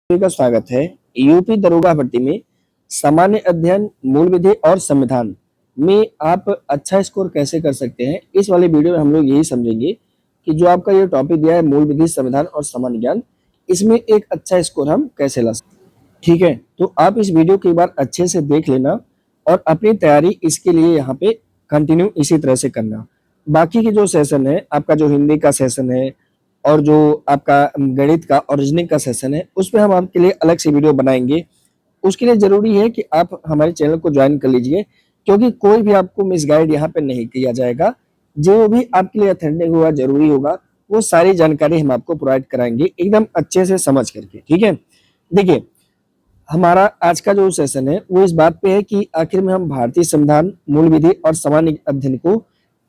सभी का स्वागत है। यूपी दरोगा भर्ती में सामान्य अध्ययन, मूल विधि और संविधान में आप अच्छा स्कोर कैसे कर सकते हैं, इस वाले वीडियो में हम लोग यही समझेंगे कि जो आपका ये टॉपिक दिया है मूल विधि, संविधान और सामान्य ज्ञान, इसमें एक अच्छा स्कोर हम कैसे ला सकते हैं। ठीक है, तो आप इस वीडियो को एक बार अच्छे से देख लेना और अपनी तैयारी इसके लिए यहाँ पे कंटिन्यू इसी तरह से करना। बाकी की जो सेशन है, आपका जो हिंदी का सेशन है और जो आपका गणित का और रीजनिंग का सेशन है, उसमें हम आपके लिए अलग से वीडियो बनाएंगे। उसके लिए जरूरी है कि आप हमारे चैनल को ज्वाइन कर लीजिए, क्योंकि कोई भी आपको मिसगाइड यहाँ पे नहीं किया जाएगा। जो भी आपके लिए ऑथेंटिक होगा, जरूरी होगा, वो सारी जानकारी हम आपको प्रोवाइड कराएंगे एकदम अच्छे से समझ करके। ठीक है, देखिए हमारा आज का जो सेशन है वो इस बात पे है कि आखिर में हम भारतीय संविधान, मूल विधि और सामान्य अध्ययन को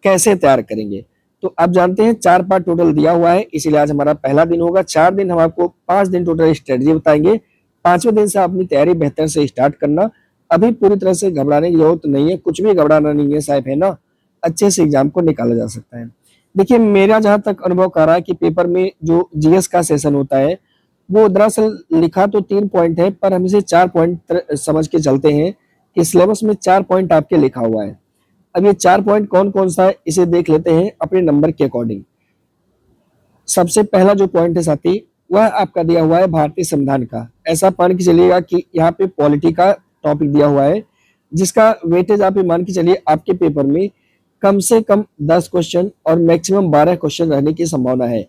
कैसे तैयार करेंगे। तो आप जानते हैं 4 पार्ट टोटल दिया हुआ है, इसीलिए आज हमारा पहला दिन होगा। 4 दिन हम आपको 5 दिन टोटल स्ट्रेटजी बताएंगे। 5वें दिन से अपनी तैयारी बेहतर से स्टार्ट करना। अभी पूरी तरह से घबराने की जरूरत नहीं है, कुछ भी घबराना नहीं है साहब, है ना। अच्छे से एग्जाम को निकाला जा सकता है। देखिए मेरा जहां तक अनुभव कर रहा है कि पेपर में जो जीएस का सेशन होता है वो दरअसल लिखा तो 3 पॉइंट है, पर हम इसे 4 पॉइंट समझ के चलते हैं कि सिलेबस में 4 पॉइंट आपके लिखा हुआ है। अब ये 4 पॉइंट कौन कौन सा है इसे देख लेते हैं अपने नंबर के अकॉर्डिंग। सबसे पहला जो पॉइंट है साथी, वह आपका दिया हुआ है भारतीय संविधान का। ऐसा मान के चलिएगा कि यहाँ पे पॉलिटी का टॉपिक दिया हुआ है, जिसका वेटेज आप मान के चलिए आपके पेपर में कम से कम 10 क्वेश्चन और मैक्सिमम 12 क्वेश्चन रहने की संभावना है।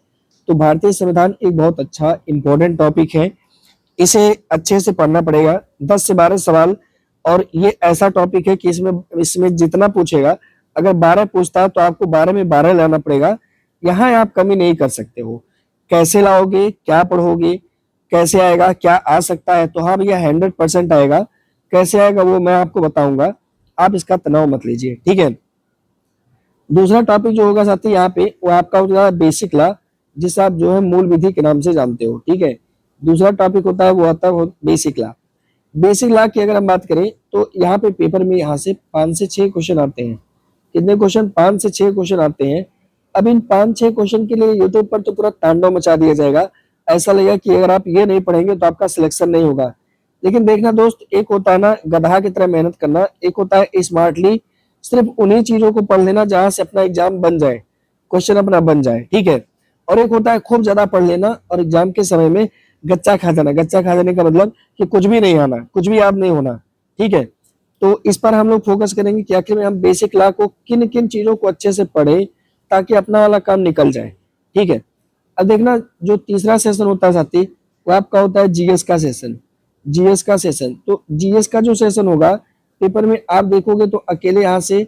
तो भारतीय संविधान एक बहुत अच्छा इंपॉर्टेंट टॉपिक है, इसे अच्छे से पढ़ना पड़ेगा। 10 से 12 सवाल, और ये ऐसा टॉपिक है कि इसमें जितना पूछेगा, अगर 12 पूछता है तो आपको 12 में 12 लाना पड़ेगा। यहाँ आप कमी नहीं कर सकते हो। कैसे लाओगे, क्या पढ़ोगे, कैसे आएगा, क्या आ सकता है, तो हाँ भैया 100% आएगा। कैसे आएगा वो मैं आपको बताऊंगा, आप इसका तनाव मत लीजिए। ठीक है, दूसरा टॉपिक जो होगा साथी यहाँ पे वो आपका होगा बेसिक लॉ, जिसे आप जो है मूल विधि के नाम से जानते हो। ठीक है, दूसरा टॉपिक होता है वो आता है बेसिक लॉ। बेसिक लॉ की अगर हम बात करें तो यहाँ पे पेपर में यहाँ से 5 से 6 क्वेश्चन आते हैं। कितने क्वेश्चन? 5 से 6 क्वेश्चन आते हैं। अब इन 5-6 क्वेश्चन के लिए यूट्यूब पर तो पूरा तांडव मचा दिया जाएगा। ऐसा लगेगा कि अगर आप ये नहीं पढ़ेंगे तो आपका सिलेक्शन नहीं होगा। लेकिन देखना दोस्त, एक होता है ना गधा की तरह मेहनत करना, एक होता है स्मार्टली सिर्फ उन्हीं चीजों को पढ़ लेना जहां से अपना एग्जाम बन जाए, क्वेश्चन अपना बन जाए। ठीक है, और एक होता है खूब ज्यादा पढ़ लेना और एग्जाम के समय में गच्चा खा जाना। गच्चा खा जाने का मतलब कि कुछ भी नहीं आना, कुछ भी याद नहीं होना। ठीक है, तो इस पर हम लोग फोकस करेंगे कि आखिर में हम बेसिक लॉ को किन किन चीजों को अच्छे से पढ़े ताकि अपना वाला काम निकल जाए। ठीक है, अब देखना जो तीसरा सेशन होता है साथी, वो आपका होता है जीएस का सेशन। जीएस का सेशन, तो जीएस का जो सेशन होगा पेपर में आप देखोगे तो अकेले यहाँ से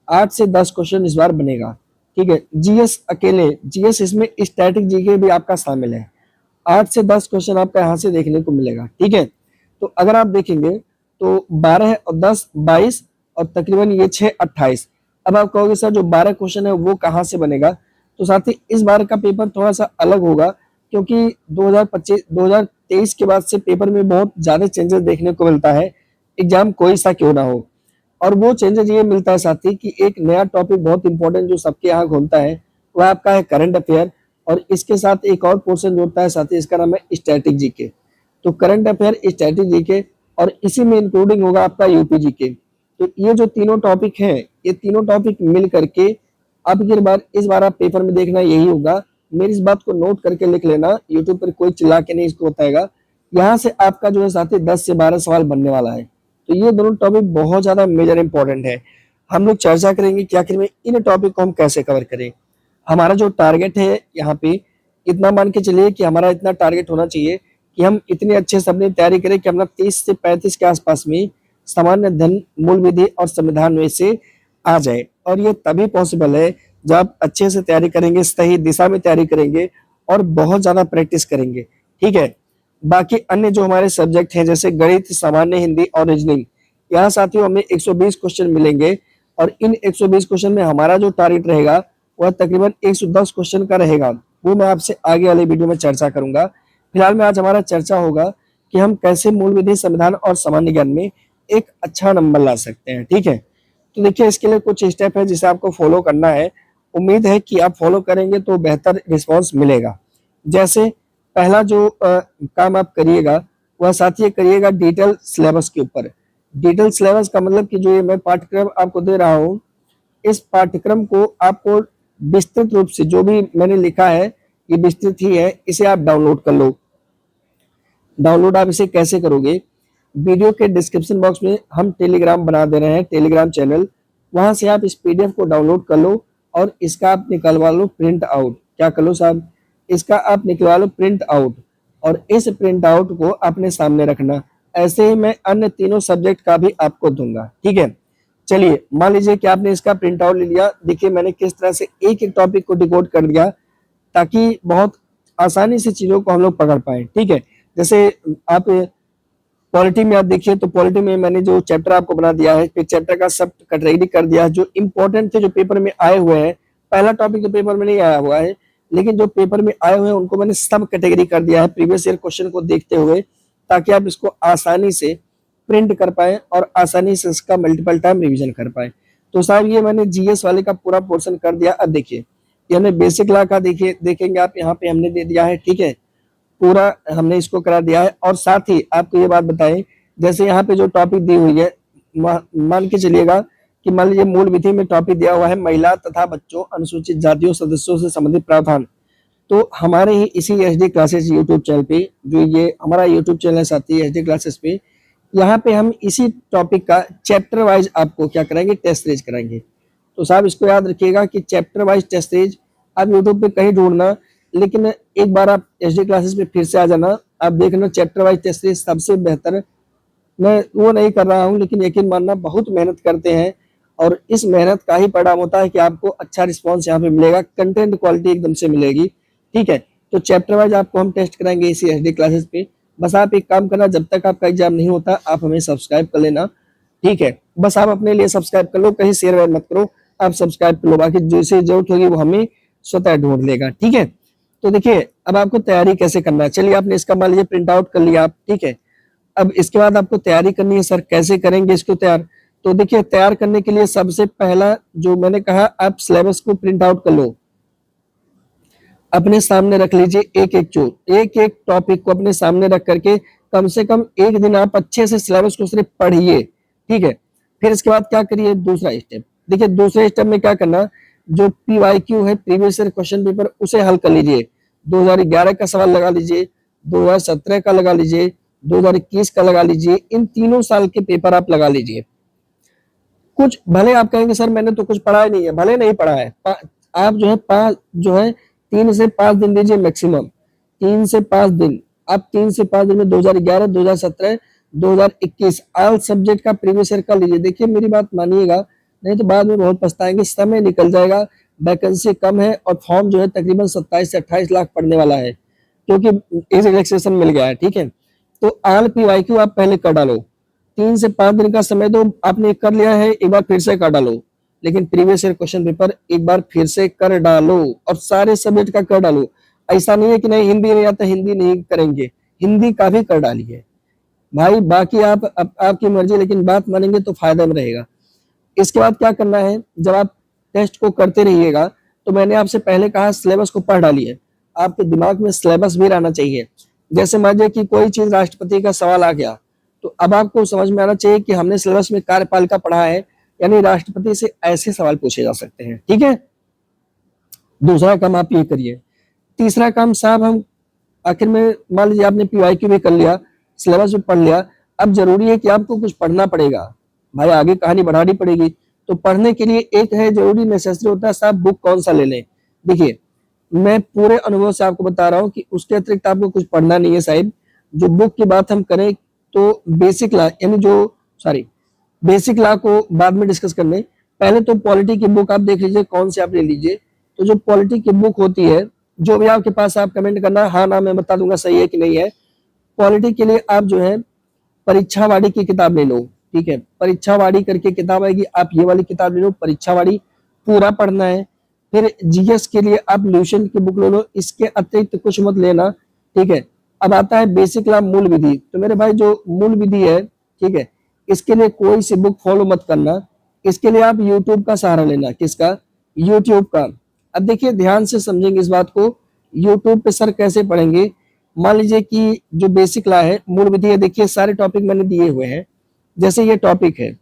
8 से 10 क्वेश्चन इस बार बनेगा। ठीक है, जीएस अकेले, जीएस इसमें स्टैटिक जीके भी आपका शामिल है। 8 से 10 क्वेश्चन आपका यहाँ से देखने को मिलेगा। ठीक है, तो अगर आप देखेंगे तो 12 और 10 22 और तकरीबन ये 6 28। अब आप कहोगे सर जो 12 क्वेश्चन है वो कहाँ से बनेगा, तो साथ ही इस बार का पेपर थोड़ा सा अलग होगा, क्योंकि 2023 के बाद से पेपर में बहुत ज्यादा चेंजेस देखने को मिलता है, एग्जाम कोई सा क्यों ना हो। और वो चेंजेस ये मिलता है साथी कि एक नया टॉपिक बहुत इंपॉर्टेंट जो सबके यहाँ घूमता है वह आपका है करंट अफेयर, और इसके साथ एक और पोर्शन जोड़ता है साथी, इसका नाम है स्टैटिक जीके। तो करंट अफेयर, स्टैटिक जीके और इसी में इंक्लूडिंग होगा आपका यूपी जीके। तो ये जो तीनों टॉपिक हैं, ये तीनों टॉपिक मिल करके अब इस बार आप पेपर में देखना यही होगा। मेरी इस बात को नोट करके लिख लेना, यूट्यूब पर कोई चिल्ला के नहीं इसको बताएगा। यहाँ से आपका जो है साथी 10 से 12 सवाल बनने वाला है। तो ये दोनों टॉपिक बहुत ज्यादा मेजर इंपॉर्टेंट है। हम लोग चर्चा करेंगे कि आखिर में इन टॉपिक को हम कैसे कवर करें। हमारा जो टारगेट है यहाँ पे, इतना मान के चलिए कि हमारा इतना टारगेट होना चाहिए कि हम इतने अच्छे से अपनी तैयारी करें कि अपना 30 से 35 के आसपास में सामान्य अध्ययन, मूल विधि और संविधान में से आ जाए। और ये तभी पॉसिबल है जब आप अच्छे से तैयारी करेंगे, सही दिशा में तैयारी करेंगे और बहुत ज्यादा प्रैक्टिस करेंगे। ठीक है, बाकी अन्य जो हमारे सब्जेक्ट हैं जैसे गणित, सामान्य, हिंदी और रीजनिंग, यहाँ साथियों हमें 120 क्वेश्चन मिलेंगे। और इन 120 क्वेश्चन में हमारा जो टारगेट रहेगा वह तकरीबन 110 क्वेश्चन का रहेगा। वो मैं आपसे आगे वाले वीडियो में चर्चा करूंगा। फिलहाल में आज हमारा चर्चा होगा कि हम कैसे मूल विधि, संविधान और सामान्य ज्ञान में एक अच्छा नंबर ला सकते हैं। ठीक है, तो देखिए इसके लिए कुछ स्टेप है जिसे आपको फॉलो करना है। उम्मीद है कि आप फॉलो करेंगे तो बेहतर रिस्पॉन्स मिलेगा। जैसे पहला जो काम आप करिएगा वह साथी करिएगा डिटेल सिलेबस के ऊपर। डिटेल सिलेबस का मतलब कि जो ये मैं पाठ्यक्रम आपको दे रहा हूँ, इस पाठ्यक्रम को आपको विस्तृत रूप से जो भी मैंने लिखा है ये विस्तृत ही है, इसे आप डाउनलोड कर लो। डाउनलोड आप इसे कैसे करोगे, वीडियो के डिस्क्रिप्शन बॉक्स में हम टेलीग्राम बना दे रहे हैं, टेलीग्राम चैनल, वहां से आप इस पीडीएफ को डाउनलोड कर लो और इसका आप निकलवा लो प्रिंट आउट। क्या कर लो साहब, इसका आप निकलवा लो प्रिंट आउट और इस प्रिंट आउट को अपने सामने रखना। ऐसे ही मैं अन्य तीनों सब्जेक्ट का भी आपको दूंगा, ठीक है। चलिए मान लीजिए कि आपने इसका प्रिंट आउट ले लिया। देखिए मैंने किस तरह से एक एक टॉपिक को डिकोड कर दिया ताकि बहुत आसानी से चीजों को हम लोग पकड़ पाए, ठीक है। जैसे आप पॉलिटी में आप देखिए तो पॉलिटी में मैंने जो चैप्टर आपको बना दिया है, फिर चैप्टर का सब कैटेगरी कर दिया है जो इंपॉर्टेंट थे, जो पेपर में आए हुए हैं। पहला टॉपिक तो पेपर में नहीं आया हुआ है, लेकिन जो पेपर में आए हुए हैं उनको मैंने सब कैटेगरी कर दिया है प्रीवियस ईयर क्वेश्चन को देखते हुए, ताकि आप इसको आसानी से प्रिंट कर पाए और आसानी से इसका मल्टीपल टाइम रिविजन कर पाए। तो साहब ये मैंने जीएस वाले का पूरा पोर्शन कर दिया। अब देखिए ये हमने बेसिक लॉ का देखिए देखेंगे आप यहाँ पे हमने दे दिया है, ठीक है, पूरा हमने इसको करा दिया है। और साथ ही आपको ये बात बताएं, जैसे यहाँ पे जो टॉपिक दी हुई है, मान के चलिएगा कि मान लीजिए मूल विधि में टॉपिक दिया हुआ है महिला तथा बच्चों अनुसूचित जातियों सदस्यों से संबंधित प्रावधान। तो हमारे ही इसी एचडी क्लासेस यूट्यूब चैनल पे, जो ये हमारा यूट्यूब चैनल है साथी एचडी क्लासेस पे, यहाँ पे हम इसी टॉपिक का चैप्टर वाइज आपको क्या कराएंगे, टेस्ट सीरीज कराएंगे। तो साहब इसको याद रखिएगा कि चैप्टर वाइज टेस्ट सीरीज आप यूट्यूब पे कहीं ढूंढना, लेकिन एक बार आप एचडी क्लासेस पे फिर से आ जाना, आप देखना चैप्टर वाइज टेस्ट सीरीज सबसे बेहतर। मैं वो नहीं कर रहा हूँ, लेकिन यकीन मानना बहुत मेहनत करते हैं और इस मेहनत का ही परिणाम होता है कि आपको अच्छा रिस्पॉन्स यहाँ पे मिलेगा, कंटेंट क्वालिटी एकदम से मिलेगी, ठीक है। तो चैप्टर वाइज आपको हम टेस्ट कराएंगे इसी एचडी क्लासेस पे। बस आप एक काम करना, जब तक आपका एग्जाम नहीं होता आप हमें सब्सक्राइब कर लेना, ठीक है। बस आप अपने लिए सब्सक्राइब कर लो, कहीं शेयर वेयर मत करो, आप सब्सक्राइब कर लो, बाकी जैसे जरूरत होगी वो हमें स्वतः ढूंढ लेगा, ठीक है। तो देखिए अब आपको तैयारी कैसे करना है। चलिए आपने इसका मान लीजिए प्रिंट आउट कर लिया आप, ठीक है। अब इसके बाद आपको तैयारी करनी है, सर कैसे करेंगे इसको तैयार। तो देखिए तैयार करने के लिए सबसे पहला जो मैंने कहा, आप सिलेबस को प्रिंट आउट कर लो, अपने सामने रख लीजिए, एक एक टॉपिक को अपने सामने रख करके कम से कम एक दिन आप अच्छे से सिलेबस को सिर्फ पढ़िए, ठीक है। फिर इसके बाद क्या करिए, दूसरा स्टेप। देखिए दूसरे स्टेप में क्या करना, जो पीवाईक्यू है प्रीवियस ईयर क्वेश्चन पेपर उसे हल कर लीजिए। 2011 का सवाल लगा लीजिए, 2017 का लगा लीजिए, 2021 का लगा लीजिए, इन तीनों साल के पेपर आप लगा लीजिए। कुछ भले आप कहेंगे सर मैंने तो कुछ पढ़ा ही नहीं है, भले नहीं पढ़ा है, आप जो है 3 से 5 दिन दीजिए मैक्सिमम, 3 से 5 दिन। आप 3 से 5 दिन में 2011, 2017, 2021 ऑल सब्जेक्ट का प्रीवियस ईयर का लीजिए। देखिए मेरी बात मानिएगा, नहीं तो बाद में बहुत पछताएंगे, समय निकल जाएगा, वैकेंसी कम है और फॉर्म जो है तकरीबन 27 से 28 लाख पड़ने वाला है, क्योंकि एज रिलैक्सेशन मिल गया है, ठीक है। तो ऑल पीवाईक्यू आप पहले कर डालो, 3 से 5 दिन का समय दो, आपने कर लिया है, एक बार फिर से कर डालो, लेकिन प्रीवियस ईयर क्वेश्चन पेपर एक बार फिर से कर डालो और सारे सब्जेक्ट का कर डालो। ऐसा नहीं है कि नहीं हिंदी नहीं आता, हिंदी नहीं करेंगे, हिंदी का भी कर डालिए भाई, बाकी आपकी मर्जी, लेकिन बात मानेंगे तो फायदा में रहेगा। इसके बाद क्या करना है, जब आप टेस्ट को करते रहिएगा तो मैंने आपसे पहले कहा सिलेबस को पढ़ डालिए, आपके दिमाग में सिलेबस भी रहना चाहिए। जैसे मान लीजिए कि कोई चीज राष्ट्रपति का सवाल आ गया, तो अब आपको समझ में आना चाहिए कि हमने सिलेबस में कार्यपालिका पढ़ा है, यानी राष्ट्रपति से ऐसे सवाल पूछे जा सकते हैं, ठीक है। दूसरा काम आप ये करिए। तीसरा काम साहब, हम आखिर में मान लीजिए आपने पीवाईक्यू भी कर लिया, सिलेबस भी पढ़ लिया, अब जरूरी है कि आपको कुछ पढ़ना पड़ेगा भाई, आगे कहानी बढ़ानी पड़ेगी। तो पढ़ने के लिए एक है जरूरी नेसेसरी होता है साहब, बुक कौन सा ले लें। देखिए मैं पूरे अनुभव से आपको बता रहा हूँ कि उसके अतिरिक्त आपको कुछ पढ़ना नहीं है साहिब। जो बुक की बात हम करें तो बेसिक लॉ, यानी बेसिक लॉ को बाद में डिस्कस करने, पहले तो पॉलिटी की बुक आप देख लीजिए कौन सी आप ले लीजिए। तो जो पॉलिटी की बुक होती है, जो भी आपके पास, आप कमेंट करना, हाँ ना मैं बता दूंगा सही है कि नहीं है। पॉलिटी के लिए आप जो है परीक्षावाड़ी की किताब ले लो, ठीक है, परीक्षावाड़ी करके किताब आएगी, आप ये वाली किताब ले लो, परीक्षावाड़ी पूरा पढ़ना है। फिर जीएस के लिए आप ल्यूशन की बुक ले लो, इसके अतिरिक्त कुछ मत लेना, ठीक है। अब आता है बेसिक लॉ मूल विधि। तो मेरे भाई जो मूल विधि है, ठीक है, इसके लिए कोई सी बुक फॉलो मत करना, इसके लिए आप यूट्यूब का सहारा लेना। किसका? यूट्यूब का। अब देखिए ध्यान से समझेंगे इस बात को, यूट्यूब पे सर कैसे पढ़ेंगे, मान लीजिए कि जो बेसिक लॉ है, मूल विधि है, देखिए सारे टॉपिक मैंने दिए हुए हैं। जैसे ये टॉपिक है,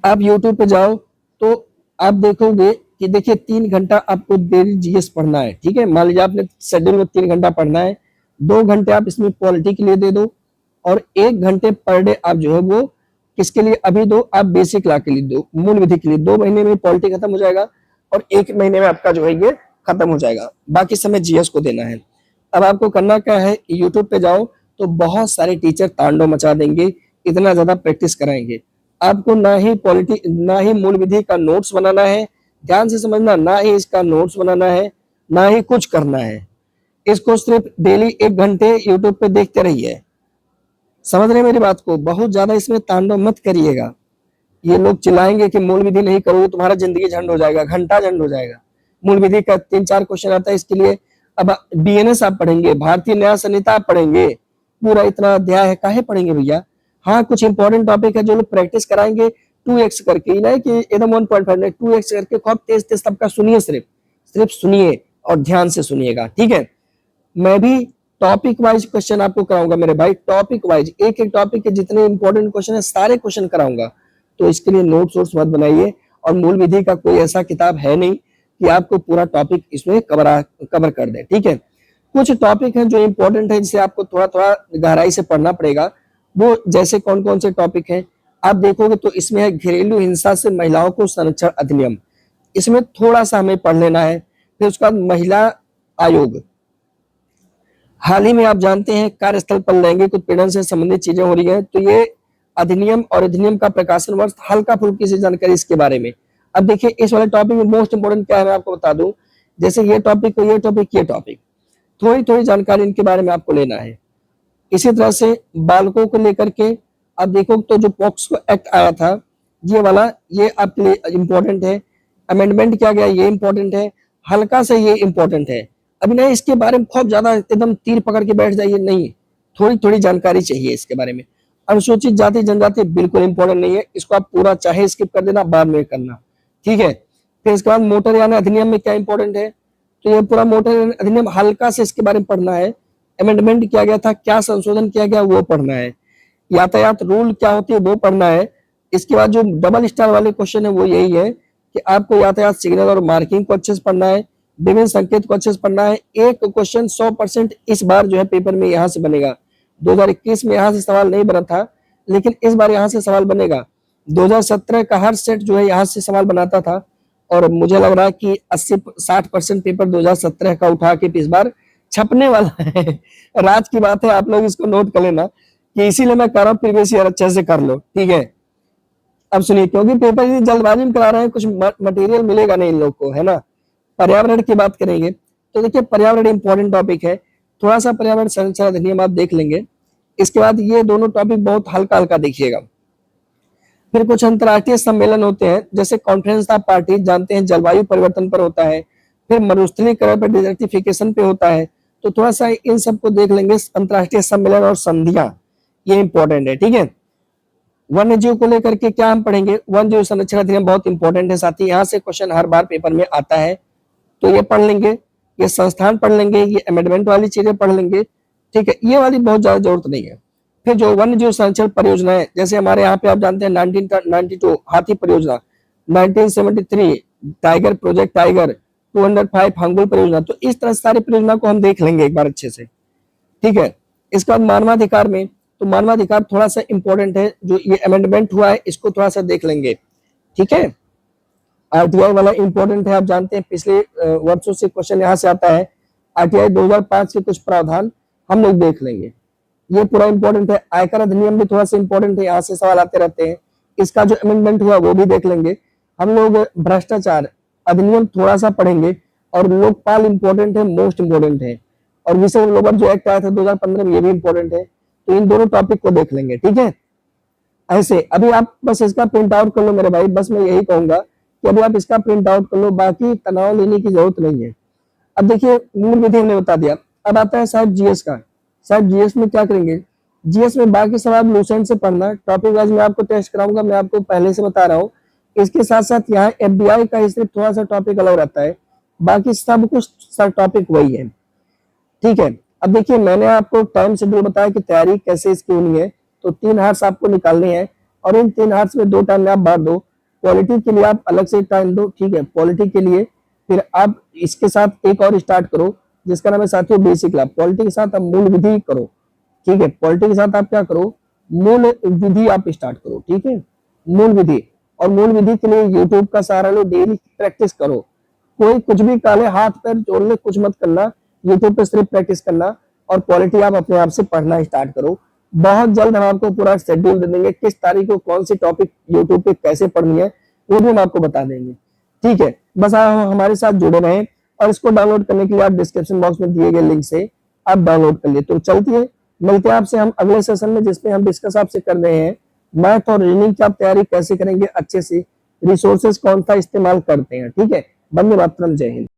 आप यूट्यूब पे जाओ तो आप देखोगे कि देखिए 3 घंटा आपको डेली जीएस पढ़ना है, ठीक है। मान लीजिए आपने शेड्यूल में 3 घंटा पढ़ना है, 2 घंटे आप इसमें पॉलिटी के लिए दे दो और 1 घंटे पर डे आप जो है वो किसके लिए अभी दो, आप बेसिक लॉ के लिए दो, मूल विधि के लिए। 2 महीने में पॉलिटी खत्म हो जाएगा और 1 महीने में आपका जो है ये खत्म हो जाएगा, बाकी समय जीएस को देना है। अब आपको करना क्या है, यूट्यूब पे जाओ तो बहुत सारे टीचर तांडव मचा देंगे, इतना ज्यादा प्रैक्टिस कराएंगे। आपको ना ही पॉलिटी ना ही मूल विधि का नोट्स बनाना है, ध्यान से समझना, ना ही इसका नोट्स बनाना है, ना ही कुछ करना है। इसको सिर्फ डेली 1 घंटे यूट्यूब पे देखते रहिए। समझ रहे मेरी बात को, बहुत ज्यादा इसमें तांडव मत करिएगा। ये लोग चिल्लाएंगे कि मूल विधि नहीं करोगे तुम्हारा जिंदगी झंड हो जाएगा, घंटा झंड हो जाएगा। मूल विधि का 3-4 क्वेश्चन आता है, इसके लिए अब बीएनएस आप पढ़ेंगे, भारतीय न्याय संहिता आप पढ़ेंगे, पूरा इतना अध्याय है, काहे पढ़ेंगे भैया। हाँ, कुछ इंपॉर्टेंट टॉपिक है जो लोग प्रैक्टिस कराएंगे 2x करके, नहीं कि एकदम 1.5 नहीं, 2x करके खूब तेज तेज सबका सुनिए, सिर्फ सुनिए और ध्यान से सुनिएगा, ठीक है। मैं भी टॉपिक वाइज क्वेश्चन आपको कराऊंगा मेरे भाई, टॉपिक वाइज, एक एक टॉपिक के जितने इंपॉर्टेंट क्वेश्चन है सारे क्वेश्चन कराऊंगा। तो इसके लिए नोट्स वोट्स मत बनाइए। और मूल विधि का कोई ऐसा किताब है नहीं कि आपको पूरा टॉपिक इसमें कवर कर दे, ठीक है। कुछ टॉपिक हैं जो इंपॉर्टेंट है, जिसे आपको थोड़ा थोड़ा गहराई से पढ़ना पड़ेगा। वो जैसे कौन कौन से टॉपिक हैं आप देखोगे तो इसमें है घरेलू हिंसा से महिलाओं को संरक्षण अधिनियम, इसमें थोड़ा सा हमें पढ़ लेना है। फिर उसके बाद महिला आयोग, हाल ही में आप जानते हैं कार्यस्थल पर लैंगिक उत्पीड़न से संबंधित चीजें हो रही हैं, तो ये अधिनियम और अधिनियम का प्रकाशन वर्ष, हल्का फुल्की सी जानकारी इसके बारे में। अब देखिए इस वाले टॉपिक में मोस्ट इंपोर्टेंट क्या है मैं आपको बता दूं, जैसे ये टॉपिक को, ये टॉपिक थोड़ी थोड़ी जानकारी इनके बारे में आपको लेना है। इसी तरह से बालकों को लेकर के आप देखो तो जो पॉक्सो एक्ट आया था, ये वाला, ये आपके लिए इंपॉर्टेंट है। अमेंडमेंट किया गया, ये इंपॉर्टेंट है, हल्का से ये इंपॉर्टेंट है। अभी नहीं इसके बारे में खूब ज्यादा एकदम तीर पकड़ के बैठ जाइए, नहीं, थोड़ी थोड़ी जानकारी चाहिए इसके बारे में। अनुसूचित जाति जनजाति बिल्कुल इंपॉर्टेंट नहीं है, इसको आप पूरा चाहे स्किप कर देना, बाद में करना, ठीक है। फिर इसके बाद मोटर यान अधिनियम में क्या इंपॉर्टेंट है, तो ये पूरा मोटर यान अधिनियम हल्का से इसके बारे में पढ़ना है। अमेंडमेंट किया गया था, क्या संशोधन किया गया वो पढ़ना है। यातायात रूल क्या होती है वो पढ़ना है। इसके बाद जो डबल स्टार वाले क्वेश्चन है वो यही है कि आपको यातायात सिग्नल और मार्किंग को अच्छे से पढ़ना है, विभिन्न संकेत को अच्छे से पढ़ना है। एक क्वेश्चन 100% इस बार जो है पेपर में यहाँ से बनेगा। 2021 में यहाँ से सवाल नहीं बना था, लेकिन इस बार यहाँ से सवाल बनेगा। 2017 का हर सेट जो है यहाँ से सवाल बनाता था, और मुझे लग रहा है कि 80-60% पेपर 2017 का उठा के इस बार छपने वाला है। राज की बात है, आप लोग इसको नोट कर लेना, कि इसीलिए मैं कर रहा हूँ प्रीवियस ईयर अच्छे से कर लो, ठीक है। अब सुनिए, क्योंकि पेपर जल्दबाजी में करा रहे हैं, कुछ मटेरियल मिलेगा नहीं इन लोग को, है ना। पर्यावरण की बात करेंगे तो देखिए पर्यावरण इंपॉर्टेंट टॉपिक है, थोड़ा सा पर्यावरण संरक्षण अधिनियम आप देख लेंगे। इसके बाद ये दोनों टॉपिक बहुत हल्का हल्का देखिएगा। फिर कुछ अंतर्राष्ट्रीय सम्मेलन होते हैं, जैसे कॉन्फ्रेंस ऑफ पार्टी, जानते हैं जलवायु परिवर्तन पर होता है, फिर मरुस्थलीकरण पर, डिजर्टिफिकेशन पे होता है, तो थोड़ा सा इन सबको देख लेंगे। अंतर्राष्ट्रीय सम्मेलन और संधियां ये इंपॉर्टेंट है, ठीक है। वन्य जीव को लेकर के क्या हम पढ़ेंगे, वन्य जीव संरक्षण अधिनियम बहुत इंपॉर्टेंट है साथी, यहाँ से क्वेश्चन हर बार पेपर में आता है, तो ये पढ़ लेंगे। ये संस्थान पढ़ लेंगे, ये अमेंडमेंट वाली चीजें पढ़ लेंगे, ठीक है। ये वाली बहुत ज्यादा जरूरत नहीं है। फिर जो वन्य जीव संरक्षण परियोजना है, जैसे हमारे यहाँ पे आप जानते हैं 1992 हाथी परियोजना, 1973 टाइगर प्रोजेक्ट टाइगर, 205 हंगुल परियोजना, तो इस तरह सारी परियोजना को हम देख लेंगे एक बार अच्छे से, ठीक है। इसके बाद मानवाधिकार में, तो मानवाधिकार थोड़ा सा इंपॉर्टेंट है, जो ये अमेंडमेंट हुआ है इसको थोड़ा सा देख लेंगे, ठीक है। आरटीआई वाला इंपॉर्टेंट है, आप जानते हैं पिछले वर्षों से क्वेश्चन यहाँ से आता है। आरटीआई 2005 के कुछ प्रावधान हम लोग देख लेंगे, ये पूरा इंपॉर्टेंट है। आयकर अधिनियम भी थोड़ा सा इंपॉर्टेंट है, यहाँ से सवाल आते रहते हैं, इसका जो अमेंडमेंट हुआ वो भी देख लेंगे हम लोग। भ्रष्टाचार अधिनियम थोड़ा सा पढ़ेंगे, और लोकपाल इंपॉर्टेंट है, मोस्ट इंपॉर्टेंट है। और विषय लोबर जो एक्ट आया था 2015 में, ये भी इंपॉर्टेंट है, तो इन दोनों टॉपिक को देख लेंगे, ठीक है। ऐसे अभी आप बस इसका प्रिंट आउट कर लो मेरे भाई, बस मैं यही कहूंगा कि अभी आप इसका प्रिंट आउट कर लो, बाकी तनाव लेने की जरूरत नहीं है। अब देखिए मूल विधि हमने बता दिया, अब आता है साहब जीएस का। साहब जीएस में क्या करेंगे, जीएस में बाकी सब आप लूसेंट से पढ़ना, टॉपिक वाइज मैं आपको टेस्ट कराऊंगा, मैं आपको पहले से बता रहा हूँ। इसके साथ साथ यहाँ एफबीआई का सिर्फ थोड़ा सा टॉपिक अलग रहता है, बाकी सब कुछ टॉपिक वही है, ठीक है। अब देखिए मैंने आपको टाइम शेड्यूल बताया कि तैयारी कैसे इसकी होनी है। तो 3 हार्स आपको निकालने हैं और इन 3 हार्स में 2 टाइम में आप बांट दो। पॉलिटी के लिए आप अलग से टाइम दो, ठीक है। पॉलिटी के लिए फिर आप इसके साथ एक और स्टार्ट करो जिसका नाम है साथियों बेसिक लॉ। पॉलिटी के साथ आप मूल विधि करो, ठीक है। पॉलिटी के साथ आप क्या करो, मूल विधि आप स्टार्ट करो, ठीक है। मूल विधि, और मूल विधि के लिए यूट्यूब का सहारा लो, डेली प्रैक्टिस करो। कोई कुछ भी काले हाथ पैर जोड़ने कुछ मत करना, यूट्यूब पे सिर्फ प्रैक्टिस करना और क्वालिटी आप अपने आप से पढ़ना स्टार्ट करो। बहुत जल्द हम आपको पूरा शेड्यूल दे देंगे, किस तारीख को कौन सी टॉपिक यूट्यूब पे कैसे पढ़नी है वो भी हम आपको बता देंगे, ठीक है। बस आप हमारे साथ जुड़े रहें और इसको डाउनलोड करने के लिए आप डिस्क्रिप्शन बॉक्स में दिए गए लिंक से आप डाउनलोड कर लिए। तो चलती है, मिलते हैं आपसे हम अगले सेशन में जिसमें हम डिस्कस आपसे कर रहे हैं मैथ और रीजनिंग की आप तैयारी कैसे करेंगे अच्छे से, रिसोर्सेज कौन सा इस्तेमाल करते हैं, ठीक है। वंदे मातरम, जय हिंद।